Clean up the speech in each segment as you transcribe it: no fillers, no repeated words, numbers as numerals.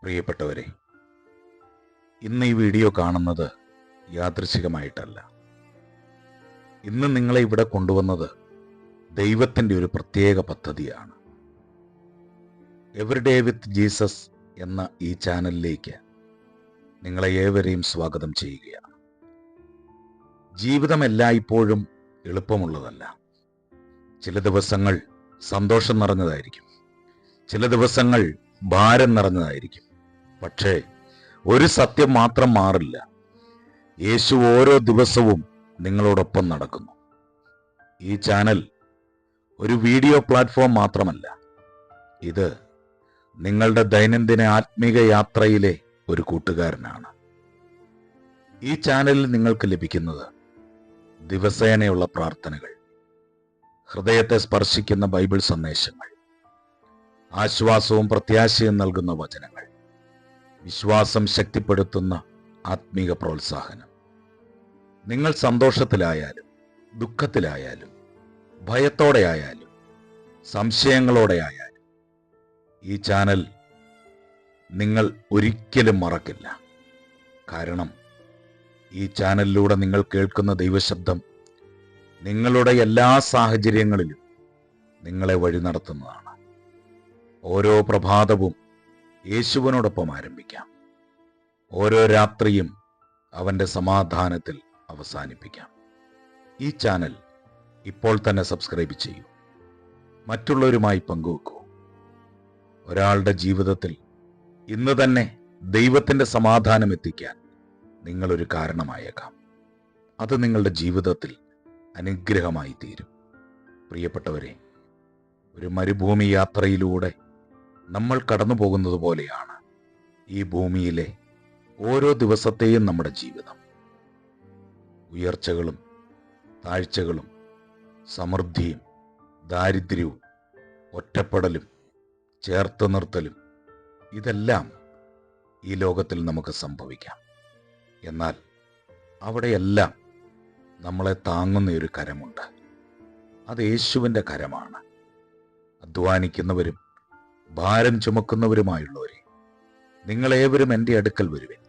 പ്രിയപ്പെട്ടവരെ, ഇന്ന് ഈ വീഡിയോ കാണുന്നത് യാദൃച്ഛികമായിട്ടല്ല. ഇന്ന് നിങ്ങളെ ഇവിടെ കൊണ്ടുവന്നത് ദൈവത്തിൻ്റെ ഒരു പ്രത്യേക പദ്ധതിയാണ്. എവരിഡേ വിത്ത് ജീസസ് എന്ന ഈ ചാനലിലേക്ക് നിങ്ങളെ ഏവരെയും സ്വാഗതം ചെയ്യുകയാണ്. ജീവിതം എല്ലായ്പ്പോഴും എളുപ്പമുള്ളതല്ല. ചില ദിവസങ്ങൾ സന്തോഷം നിറഞ്ഞതായിരിക്കും, ചില ദിവസങ്ങൾ ഭാരം നിറഞ്ഞതായിരിക്കും. പക്ഷേ ഒരു സത്യം മാത്രം മാറില്ല: യേശു ഓരോ ദിവസവും നിങ്ങളോടൊപ്പം നടക്കുന്നു. ഈ ചാനൽ ഒരു വീഡിയോ പ്ലാറ്റ്ഫോം മാത്രമല്ല, ഇത് നിങ്ങളുടെ ദൈനംദിന ആത്മീക യാത്രയിലെ ഒരു കൂട്ടുകാരനാണ്. ഈ ചാനലിൽ നിങ്ങൾക്ക് ലഭിക്കുന്നത് ദിവസേനയുള്ള പ്രാർത്ഥനകൾ, ഹൃദയത്തെ സ്പർശിക്കുന്ന ബൈബിൾ സന്ദേശങ്ങൾ, ആശ്വാസവും പ്രത്യാശയും നൽകുന്ന വചനങ്ങൾ, വിശ്വാസം ശക്തിപ്പെടുത്തുന്ന ആത്മീക പ്രോത്സാഹനം. നിങ്ങൾ സന്തോഷത്തിലായാലും ദുഃഖത്തിലായാലും ഭയത്തോടെയായാലും സംശയങ്ങളോടെയായാലും ഈ ചാനൽ നിങ്ങൾ ഒരിക്കലും മറക്കില്ല. കാരണം ഈ ചാനലിലൂടെ നിങ്ങൾ കേൾക്കുന്ന ദൈവശബ്ദം നിങ്ങളുടെ എല്ലാ സാഹചര്യങ്ങളിലും നിങ്ങളെ വഴി നടത്തുന്നതാണ്. ഓരോ പ്രഭാതവും യേശുവിനോടൊപ്പം ആരംഭിക്കാം. ഓരോ രാത്രിയും അവൻ്റെ സമാധാനത്തിൽ അവസാനിപ്പിക്കാം. ഈ ചാനൽ ഇപ്പോൾ തന്നെ സബ്സ്ക്രൈബ് ചെയ്യൂ, മറ്റുള്ളവരുമായി പങ്കുവെക്കൂ. ഒരാളുടെ ജീവിതത്തിൽ ഇന്ന് തന്നെ ദൈവത്തിൻ്റെ സമാധാനം എത്തിക്കാൻ നിങ്ങളൊരു കാരണമായേക്കാം. അത് നിങ്ങളുടെ ജീവിതത്തിൽ അനുഗ്രഹമായി തീരും. പ്രിയപ്പെട്ടവരെ, ഒരു മരുഭൂമി യാത്രയിലൂടെ നമ്മൾ കടന്നു പോകുന്നത് പോലെയാണ് ഈ ഭൂമിയിലെ ഓരോ ദിവസത്തെയും നമ്മുടെ ജീവിതം. ഉയർച്ചകളും താഴ്ചകളും, സമൃദ്ധിയും ദാരിദ്ര്യവും, ഒറ്റപ്പെടലും ചേർത്ത് നിർത്തലും, ഇതെല്ലാം ഈ ലോകത്തിൽ നമുക്ക് സംഭവിക്കാം. എന്നാൽ അവിടെയെല്ലാം നമ്മളെ താങ്ങുന്ന ഒരു കരമുണ്ട്. അത് യേശുവിൻ്റെ കരമാണ്. അധ്വാനിക്കുന്നവരും ഭാരം ചുമക്കുന്നവരുമായുള്ളവരെ, നിങ്ങളേവരും എൻ്റെ അടുക്കൽ വരുവിൻ,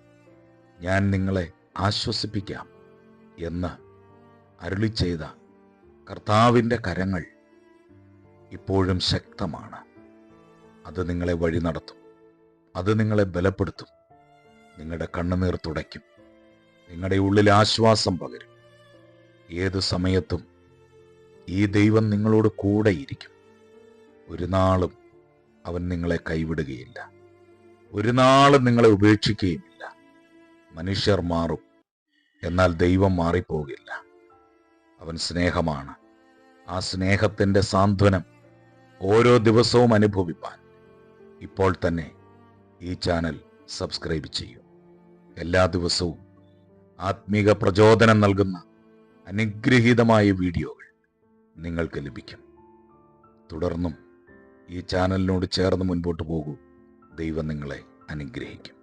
ഞാൻ നിങ്ങളെ ആശ്വസിപ്പിക്കാം എന്ന് അരുളി ചെയ്ത കർത്താവിൻ്റെ കരങ്ങൾ ഇപ്പോഴും ശക്തമാണ്. അത് നിങ്ങളെ വഴി നടത്തും, അത് നിങ്ങളെ ബലപ്പെടുത്തും, നിങ്ങളുടെ കണ്ണുനീർ തുടയ്ക്കും, നിങ്ങളുടെ ഉള്ളിൽ ആശ്വാസം പകരും. ഏതു സമയത്തും ഈ ദൈവം നിങ്ങളോട് കൂടെയിരിക്കും. ഒരു നാളും അവൻ നിങ്ങളെ കൈവിടുകയില്ല, ഒരു നാളും നിങ്ങളെ ഉപേക്ഷിക്കുകയുമില്ല. മനുഷ്യർ മാറും, എന്നാൽ ദൈവം മാറിപ്പോകില്ല. അവൻ സ്നേഹമാണ്. ആ സ്നേഹത്തിൻ്റെ സാന്ത്വനം ഓരോ ദിവസവും അനുഭവിപ്പാൻ ഇപ്പോൾ തന്നെ ഈ ചാനൽ സബ്സ്ക്രൈബ് ചെയ്യൂ. എല്ലാ ദിവസവും ആത്മീക പ്രചോദനം നൽകുന്ന അനുഗ്രഹീതമായ വീഡിയോകൾ നിങ്ങൾക്ക് ലഭിക്കും. തുടർന്നും ഈ ചാനലിനോട് ചേർന്ന് മുൻപോട്ട് പോകൂ. ദൈവം നിങ്ങളെ അനുഗ്രഹിക്കും.